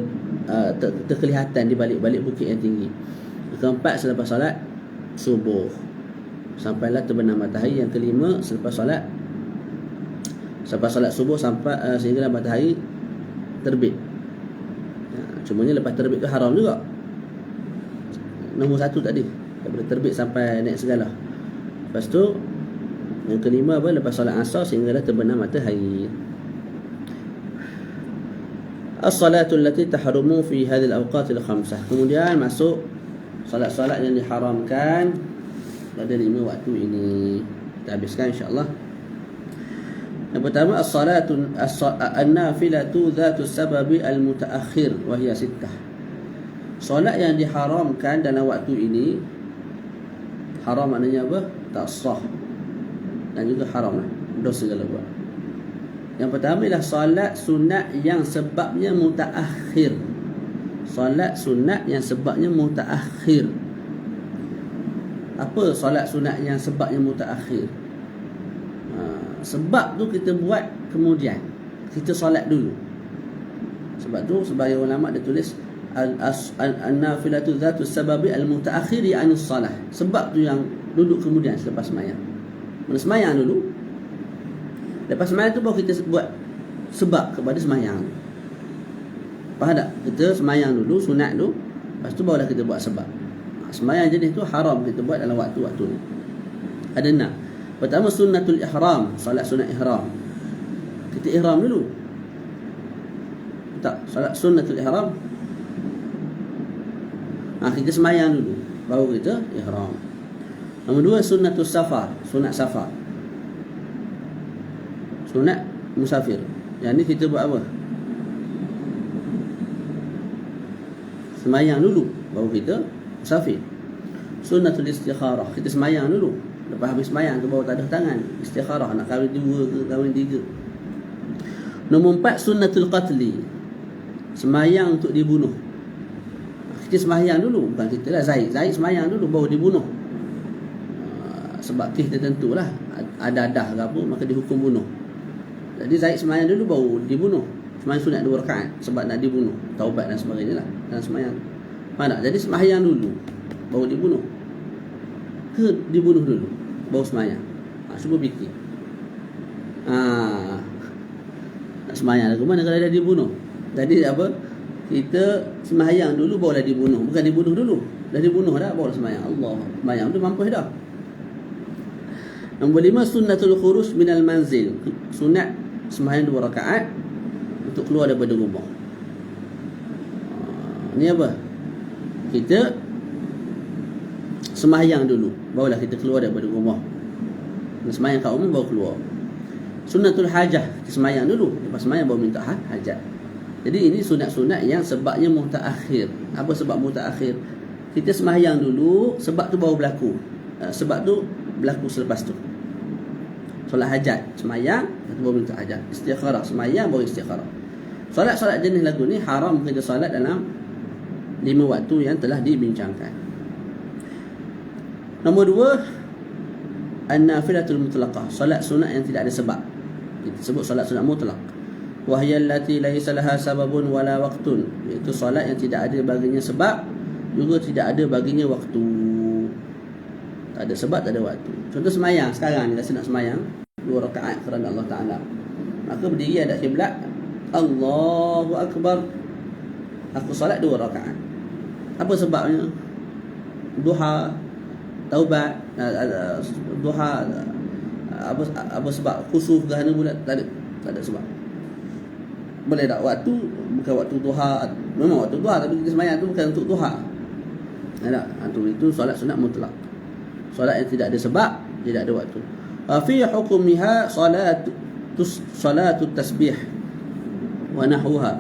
terkelihatan di balik-balik bukit yang tinggi. Keempat selepas solat subuh sampailah terbenam matahari. Yang kelima selepas solat subuh sampai sehinggalah matahari terbit. Cumanya lepas terbit tu haram juga. Nombor 1 tadi, daripada terbit sampai naik segala. Lepas tu yang kelima apa? Lepas solat asar sehinggalah terbenam matahari. As-salatul lati tahrumu fi hadhihi al-awqatil khamsah. Kemudian masuk solat-solat yang diharamkan pada 5 waktu ini. Kita habiskan insya-Allah. Yang pertama as-salatun an-nafilatu dhatus sababi al-mutaakhir wa hiya 6. Solat yang diharamkan dalam waktu ini, haram maknanya apa? Tak sah. Dan juga haram lah, dosa segala buat. Yang pertama ialah solat sunat yang sebabnya mutaakhir. Solat sunat yang sebabnya mutaakhir. Apa solat sunat yang sebabnya mutaakhir? Sebab tu kita buat kemudian, kita solat dulu. Sebab tu sebagai ulama dia tulis an-nafilatu dhatus sababi al-mutaakhir ya'ni salah. Sebab tu yang duduk kemudian selepas sembahyang. Mana sembahyang dulu, lepas sembahyang tu baru kita buat sebab kepada sembahyang. Faham tak? Kita sembahyang dulu sunat tu, lepas tu barulah kita buat sebab. Sembahyang jenis tu haram kita buat dalam waktu-waktu ni. Ada 6. Pertama sunnatul ihram, solat sunat ihram. Kita ihram dulu. Tak, solat sunnatul ihram. Kita sembahyang dulu, baru kita ihram. Nombor 2 sunnatul safar, sunat safar. Sunat musafir. Yang ni kita buat apa? Sembahyang dulu, baru kita musafir. Sunnatul istikharah, kita sembahyang dulu. Lepas habis sembahyang tu baru tadah tangan, istikharah nak kahwin 2 ke kahwin 3. Nombor 4 sunnatul qatli, sembahyang untuk dibunuh. Kita sembahyang dulu, bukan kita lah, Zaid sembahyang dulu baru dibunuh. Sebab kes tertentu lah, ada adah ke apa, maka dihukum bunuh. Jadi Zaid sembahyang dulu baru dibunuh. Sembahyang sunat 2 rakaat sebab nak dibunuh, taubat dan sebagainya lah dalam sembahyang. Faham tak? Jadi sembahyang dulu baru dibunuh, ke dibunuh dulu baru sembahyang? Cuba fikir. Nak sembahyang lagu mana kalau dah dibunuh? Jadi apa? Kita sembahyang dulu barulah dibunuh, bukan dibunuh dulu. Dah dibunuh dah barulah sembahyang. Allah, sembahyang tu mampus dah. Nombor 5 sunnatul khuruj minal manzil, sunat sembahyang 2 rakaat untuk keluar daripada rumah. Ni apa? Kita sembahyang dulu barulah kita keluar daripada rumah. Sembahyang kat rumah baru keluar. Sunnatul hajah, kita sembahyang dulu, lepas sembahyang baru minta hajat. Jadi ini sunat-sunat yang sebabnya mutaakhir. Apa sebab mutaakhir? Kita sembahyang dulu, sebab tu baru berlaku. Sebab tu berlaku selepas tu. Solat hajat, sembahyang, baru minta hajat. Istikharah, sembahyang baru istikharah. Solat-solat jenis lagu ni haram kita solat dalam 5 waktu yang telah dibincangkan. Nombor 2 an-nafilatul mutlaqah, solat sunat yang tidak ada sebab. Kita sebut solat sunat mutlaq. Wa hiya allati laysa laha sababun wala waqtun, iaitu solat yang tidak ada baginya sebab, juga tidak ada baginya waktu. Tak ada sebab, tak ada waktu. Contoh sembahyang sekarang ni, rasa nak sembahyang 2 rakaat kerana Allah Ta'ala, maka berdiri hadap kiblat, Allahu Akbar, aku solat 2 rakaat. Apa sebabnya? Duha, taubat, duha, apa sebab khusuf gerhana bulan? Tak ada sebab. Boleh tak waktu bukan waktu duha, memang waktu duha, tapi kita sembahyang tu bukan untuk duha. Tak, itu solat sunat mutlak. Solat yang tidak ada sebab, tidak ada waktu. Fi hukmiha salatu tasbih wa nahwaha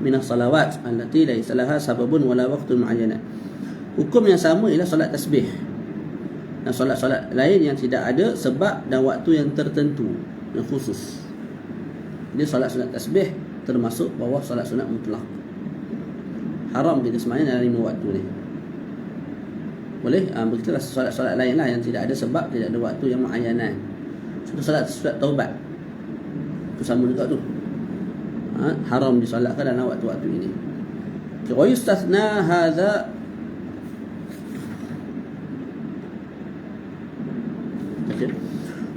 min as-salawat allati laysa laha sababun wala waqtun muayyan. Hukum yang sama ialah solat tasbih dan solat-solat lain yang tidak ada sebab dan waktu yang tertentu, yang khusus. Dia solat sunat tasbih termasuk bawah solat sunat mutlak. Haram kita sembahyang dalam 5 waktu ni. Boleh? Begitulah solat-solat lain lah yang tidak ada sebab, tidak ada waktu yang muayyanan. Contoh solat taubat, itu sama juga tu. Haram disolatkan dalam waktu-waktu ini. Wa yustathna hadha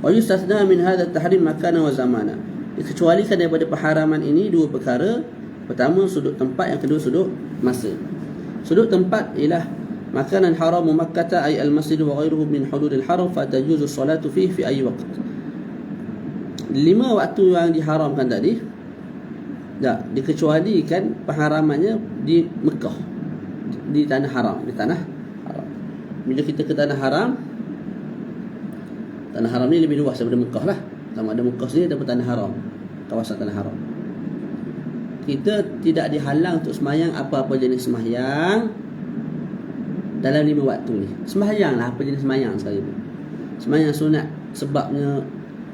wa yustathna min hadha at-tahrim makana wa zamana. Dikecualikan daripada pengharaman ini 2 perkara. Pertama sudut tempat, yang kedua sudut masa. Sudut tempat ialah makanan haram Makkah ay al-masjid wa ghairuhu min hududil haram fa tajuzu salatu fihi fi ayyi waqt. 5 waktu yang diharamkan tadi dikecualikan pengharamannya di Mekah, di tanah haram, di tanah haram. Bila kita ke tanah haram ni lebih luas daripada Mekah lah. Sama ada Mekah sini ataupun tanah haram, kawasan tanah haram. Kita tidak dihalang untuk sembahyang apa-apa jenis sembahyang dalam 5 waktu ni. Sembahyanglah apa jenis sembahyang sekali pun. Sembahyang sunat sebabnya,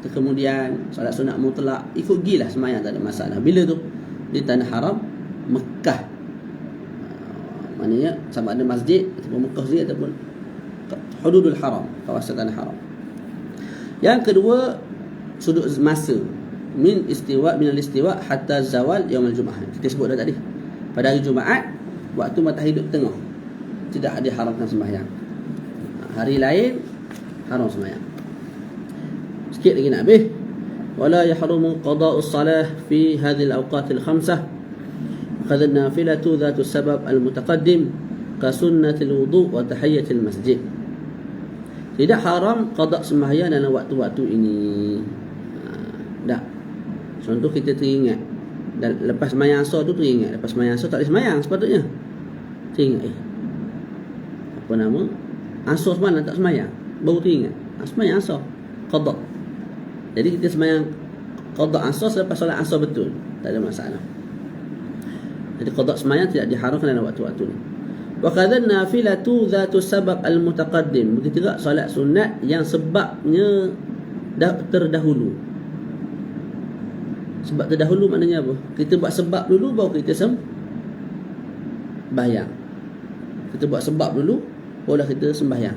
kemudian solat sunat mutlak, ikut gilah sembahyang, tak ada masalah. Bila tu? Di tanah haram Mekah. Maknanya sama ada masjid ataupun Mekah sini ataupun hududul haram, kawasan tanah haram. Yang kedua sudut masa, min al-istiwa hatta zawal yaumul Jumaah. Kita sebut dah tadi. Pada hari Jumaat, waktu matahari duduk tengah, tidak diharamkan sembahyang. Hari lain haram sembahyang. Sikit lagi nak habis. Wala yahrumu qada'us salah fi hadhihi al-awqat al-khamsah. Qad an-nafilatu dhatu sabab al-mutaqaddim ka sunnatil wudu' wa tahiyatil masjid. Tidak haram qada' sembahyang dalam waktu-waktu ini. Tak. Contoh kita teringat dan lepas sembahyang asar tu teringat, lepas sembahyang asar tak boleh sembahyang sepatutnya. Teringat apa nama? Asar semalam tak sembahyang, baru teringat. Sembahyang asar qada'. Jadi kita sembahyang qada' asar selepas solat asar betul, tak ada masalah. Jadi qada' sembahyang tidak diharamkan dalam waktu-waktu ni. Wa kadhan nafilatu dhatu sabab al-mutaqaddim. Begitu juga solat sunat yang sebabnya terdahulu. Sebab terdahulu maknanya apa? Kita buat sebab dulu baru kita sembahyang. Kita buat sebab dulu barulah kita sembahyang.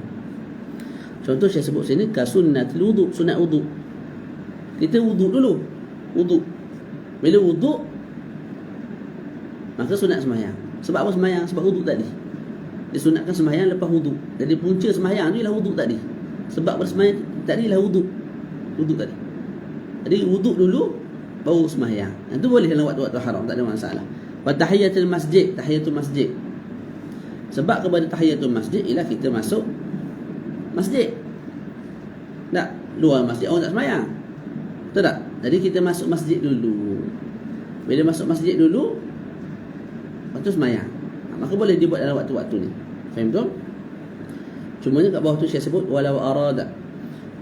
Contoh saya sebut sini ka sunnatul wudu, sunat wudu. Kita wudu dulu. Wudu. Bila wudu maka sunat sembahyang. Sebab apa sembahyang? Sebab wudu tadi. Disunatkan sembahyang lepas wudu. Jadi punca sembahyang tu ialah wudu tadi. Sebab bersembahyang tadi ialah wudu. Wudu tadi. Jadi wudu dulu baru sembahyang. Itu boleh dalam waktu-waktu haram, tak ada masalah. Wa tahiyatul masjid, tahiyatul masjid. Sebab kepada tahiyatul masjid ialah kita masuk masjid. Tak, luar masjid orang tak sembahyang. Betul tak? Jadi kita masuk masjid dulu. Bila masuk masjid dulu, lepas tu sembahyang. Maka boleh dibuat dalam waktu-waktu ni. Faham tu? Cumanya kat bawah tu saya sebut walau arada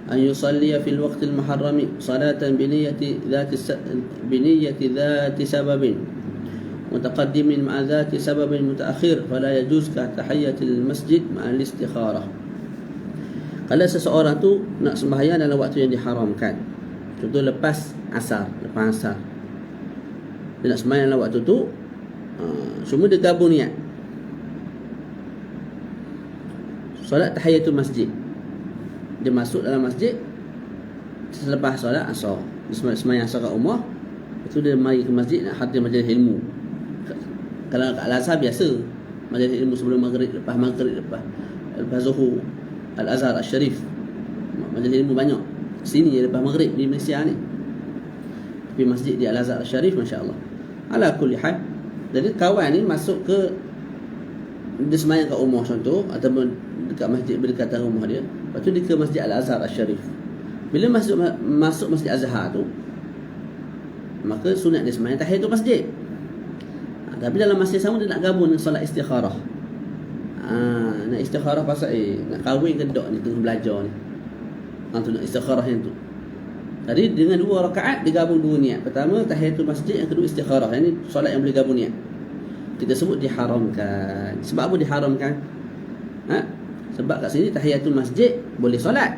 an yusalliya fil waqtil muharrami salatan biniyati dhati sababin mutaqaddimin ma'a dhati sababin mutaakhir fala yajuz ka tahiyatil masjid ma'al istikharah. Kalau seseorang tu nak sembahyang dalam waktu yang diharamkan, contoh lepas asar, dia nak sembahyang dalam waktu tu, semua dia gabung niat solat tahiyatul masjid. Dia masuk dalam masjid selepas solat asar, dia sembahyang asar kat rumah, lepas tu dia mari ke masjid nak hadir majlis ilmu. Kalau kat Al-Azhar biasa majlis ilmu sebelum maghrib, lepas maghrib, lepas zuhur, Al-Azhar Al-Sharif majlis ilmu banyak. Sini je lepas maghrib di Malaysia ni. di masjid di Al-Azhar Syarif, masya-Allah. Ala kulli hal. Jadi kawan ni masuk ke, dia semayang kat rumah contoh, ataupun dekat masjid berdekatan rumah dia, lepas tu dia ke Masjid Al-Azhar Syarif. Bila masuk Masjid Azhar tu, maka sunat dia semayang tahiyatul masjid. Tapi dalam masa yang sama dia nak gabung dengan solat istikharah. Nak istikharah pasal nak kahwin ke tak ni, tengah belajar ni. Tu nak istikharah yang tu. Tadi dengan 2 rakaat digabung 2 niat. Pertama tahiyatul masjid, yang kedua istikharah. Yang ni solat yang boleh gabung niat. Kita sebut diharamkan. Sebab apa diharamkan? Sebab kat sini tahiyatul masjid boleh solat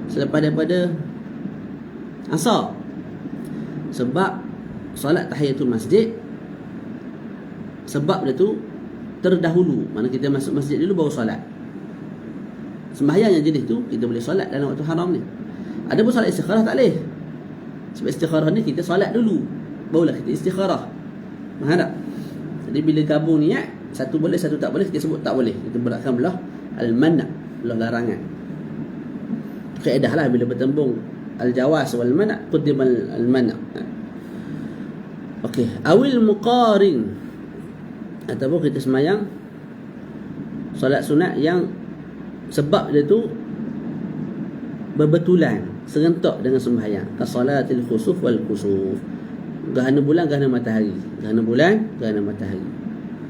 selepas daripada asar. Sebab solat tahiyatul masjid, sebab dia tu terdahulu, mana kita masuk masjid dulu baru solat. Sembahyang yang jenis tu kita boleh solat dalam waktu haram ni. Ada pun solat istikharah tak boleh. Sebab istikharah ni kita solat dulu, barulah kita istikharah. Faham tak? Jadi bila gabung niat, satu boleh satu tak boleh, kita sebut tak boleh. Kita beratkan belah al-mana', belah larangan. Kaedah lah bila bertembung al-jawaz wal mana' quddim al-mana'. Okey, awil muqarin, ataupun kita semayang solat sunat yang sebab dia tu berbetulan, serentak dengan sembahyang. Kasalatil khusuf wal kusuf, gerhana bulan, gerhana matahari. Gerhana bulan, gerhana matahari.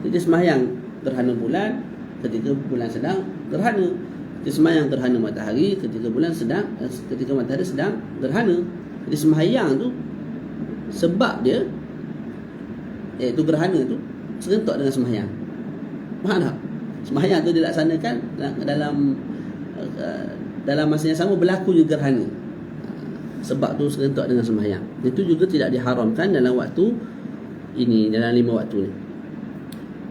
Kita sembahyang gerhana bulan ketika bulan sedang gerhana. Kita sembahyang gerhana matahari ketika bulan sedang, ketika matahari sedang gerhana. Jadi sembahyang tu sebab dia, iaitu gerhana tu, serentak dengan sembahyang. Faham tak? Sembahyang tu dilaksanakan dalam masa yang sama berlaku juga gerhana. Sebab tu serentak dengan sembahyang. Itu juga tidak diharamkan dalam waktu ini, dalam 5 waktu ni.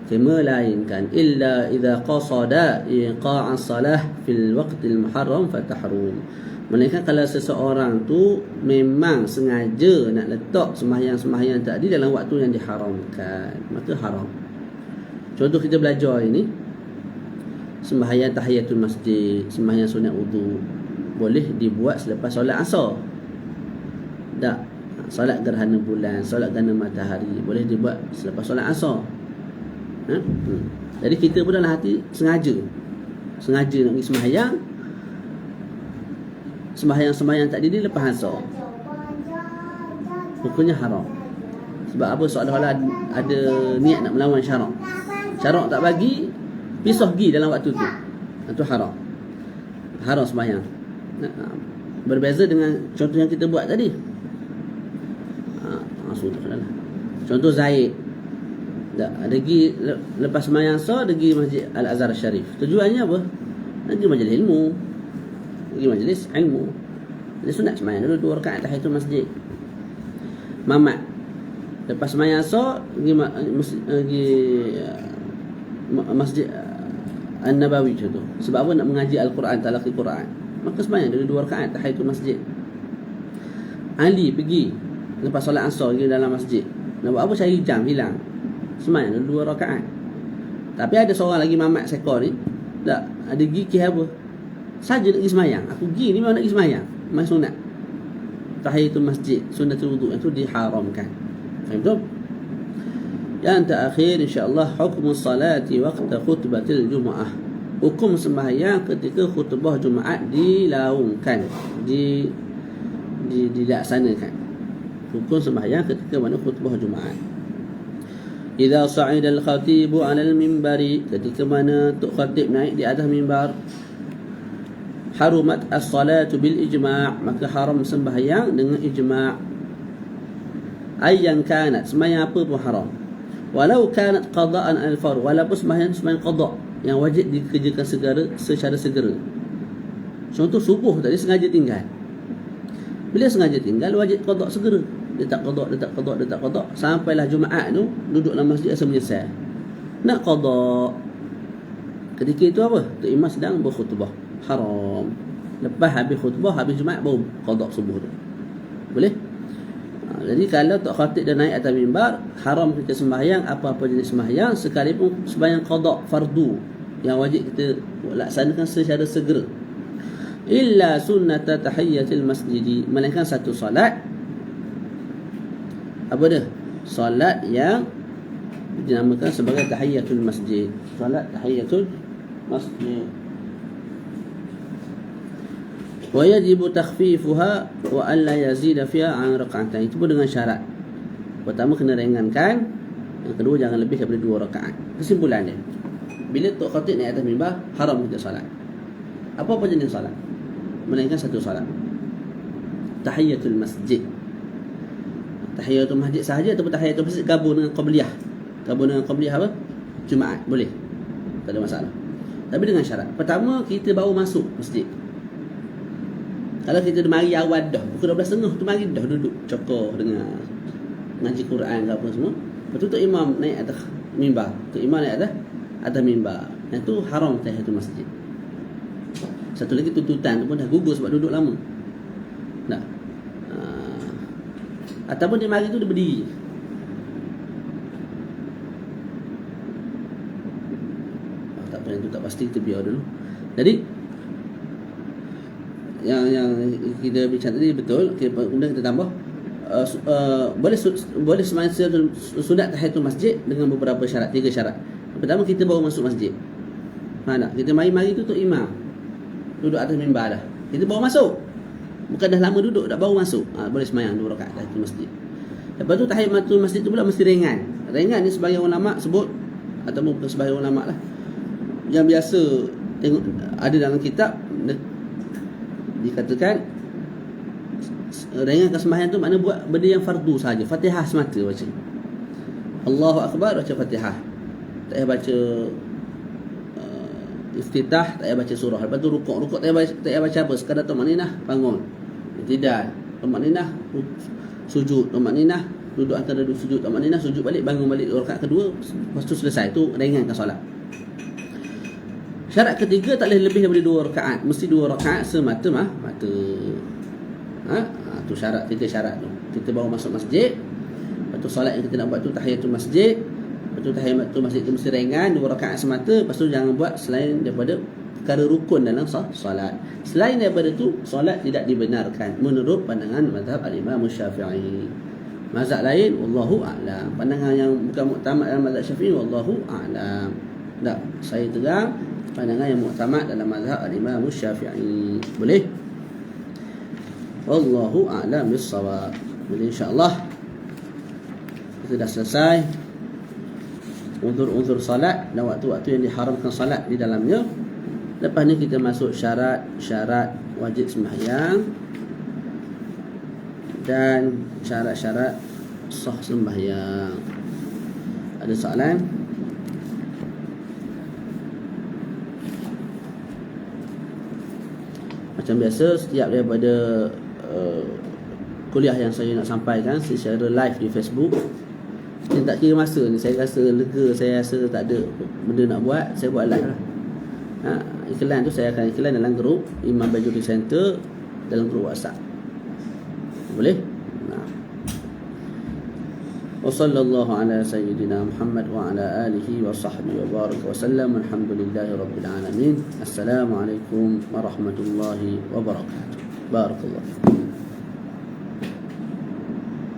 Melainkan illa idza qasada iqa'a salah fil waqtil muharram fatahrum. Melainkan kalau seseorang tu memang sengaja nak letak sembahyang-sembahyang tadi dalam waktu yang diharamkan, maka haram. Contoh kita belajar ini, sembahyang tahiyatul masjid, sembahyang sunat wudu, boleh dibuat selepas solat asar. Tak, solat gerhana bulan, solat gerhana matahari boleh dibuat selepas solat asar. Jadi kita pun dalam hati sengaja nak pergi sembahyang tadi dia lepas asar, hukumnya haram. Sebab apa? Seolah-olah ada niat nak melawan syarak. Syarak tak bagi, pisah pergi dalam waktu tu. Itu haram. Haram sembahyang. Berbeza dengan contoh yang kita buat tadi. Contoh Zaid, dia pergi lepas sembahyang asar, dia pergi Masjid Al-Azhar Syarif. Tujuannya apa? Nak pergi majlis ilmu. Pergi majlis ilmu. Dia sunat sembahyang dulu 2 rakaat tahiyatul masjid. Mamat lepas sembahyang asar pergi Masjid An-Nabawi contoh. Sebab apa? Nak mengaji Al-Quran, talaqi Quran. Maka sembahyang dulu 2 rakaat tahiyatul masjid. Ali pergi lepas solat asar pergi dalam masjid. Nak buat apa? Cari jam hilang. Sembahyang dulu 2 rakaat. Tapi ada seorang lagi mamat sekor ni, tak ada gigi apa? Saja nak pergi sembahyang. Aku pergi ni memang nak pergi sembahyang. Mas sunat tahiyatul masjid, sunatul wudu, itu diharamkan. Faham tak? Yang terakhir insya-Allah, hukum salati waqta khutbatil Jumaah. Hukum sembahyang ketika khutbah Jumaat dilaungkan, dilaksanakan. Hukum sembahyang ketika mana khutbah Jumaat. Idza sa'ida al-khatibu 'ala al-minbari, ketika mana tok khatib naik di atas mimbar, harumat as-salatu bil ijma', maka haram sembahyang dengan ijma'. Ayyan kanat, sembahyang apa pun haram. Walau kanat qada'an al-fard, walaupun sembahyang qada' yang wajib dikerjakan secara segera. Contoh subuh tadi sengaja tinggal. Bila sengaja tinggal, wajib qada' segera. Dia tak qada' sampailah Jumaat tu duduk dalam masjid rasa menyesal, nak qada'. Ketika itu apa? Tok imam sedang berkhutbah, haram. Lepas habis khutbah, habis Jumaat baru qada' subuh tu. Boleh? Jadi kalau tok khatib dah naik atas mimbar, haram kita sembahyang apa-apa jenis sembahyang, sekalipun sembahyang qada' fardu yang wajib kita laksanakan secara segera. Illa sunnata tahiyatil masjid, melainkan satu salat apa dia? Solat yang dinamakan sebagai tahiyatul masjid. Solat tahiyatul masjid. Wa yajibu takhfifuha wa an la yazida fiha an rak'atain. Itu pun dengan syarat. Pertama kena ringankan, yang kedua jangan lebih daripada 2 rakaat. Kesimpulan dia, bila tok khatib naik atas mimbar, haram kita solat. Apa-apa jenis solat, melainkan satu solat, tahiyatul masjid. Tahiyatul masjid sahaja ataupun tahiyatul masjid gabung dengan qabliyah. Gabung dengan qabliyah apa? Jumaat, boleh, tak ada masalah. Tapi dengan syarat, pertama kita baru masuk masjid. Kalau kita mari awal dah, pukul 12.30 tu mari dah duduk cokor dengar ngaji Quran ke apa semua. Lepas tu imam naik atas mimbar. Tu imam naik atas mimbar. Yang tu haram tahiyatul masjid. Satu lagi tuntutan tu pun dah gugur sebab duduk lama. Nah. Ataupun dia mari tu dia berdiri. Tak apa, yang tu tak pasti, kita biar dulu. Jadi yang kita bincang tadi betul. Kemudian kita tambah boleh semasa sunat tahiyatul masjid dengan beberapa syarat, 3 syarat. Pertama, kita baru masuk masjid. Mana kita mari tu imam duduk atas mimbar dah. Kita baru masuk. Bukan dah lama duduk, dah baru masuk. Boleh sembahyang 2 rakaat tahiyatul masjid. Lepas tu tahiyatul masjid tu pula mesti ringan. Ringan ni sebagian ulama sebut, ataupun bukan sebagian ulama lah, yang biasa tengok ada dalam kitab, dikatakan ringankan sembahyang tu makna buat benda yang fardu saja. Fatihah semata baca. Allahu Akbar, baca Fatihah. Tak payah baca iftitah, tak payah baca surah. Lepas tu rukuk tak payah baca apa, sekadar tumaninah bangun. Tidak, tumaninah sujud, tumaninah duduk antara dua sujud, tumaninah sujud balik, bangun balik rakaat kedua, lepas tu selesai. Tu ringankan solat. Syarat ketiga, tak boleh lebih daripada 2 rakaat. Mesti 2 rakaat semata mata. Tu syarat, 3 syarat tu. Kita baru masuk masjid. Lepas tu solat yang kita nak buat tu tahiyatul masjid. Lepas tu tahiyatul masjid tu mesti ringan, 2 rakaat semata. Lepas tu jangan buat selain daripada perkara rukun dalam solat. Selain daripada tu, solat tidak dibenarkan menurut pandangan mazhab al-Imam Syafi'i. Mazhab lain, wallahu a'lam. Pandangan yang bukan muktamad dalam mazhab Syafi'i, wallahu a'lam. Tak, saya tegang pandangan yang muktamad dalam mazhab al-Imam Syafi'i. Boleh? Wallahu a'lam bis-shawab. Jadi insya-Allah kita dah selesai uzur-uzur salat dan waktu-waktu yang diharamkan salat di dalamnya. Lepas ni kita masuk syarat-syarat wajib sembahyang dan syarat-syarat sah sembahyang. Ada soalan? Macam biasa, setiap daripada kuliah yang saya nak sampaikan secara live di Facebook, saya tak kira masa ni, saya rasa lega, saya rasa tak ada benda nak buat, saya buat live lah. Iklan tu saya akan iklan dalam grup Imam Bajuri Center, dalam grup WhatsApp. Boleh? Wa sallallahu ala sayyidina Muhammad wa ala alihi wa sahbihi wa baraka wa sallam. Alhamdulillahi rabbil alamin. Assalamualaikum warahmatullahi wabarakatuh. Barakallahu.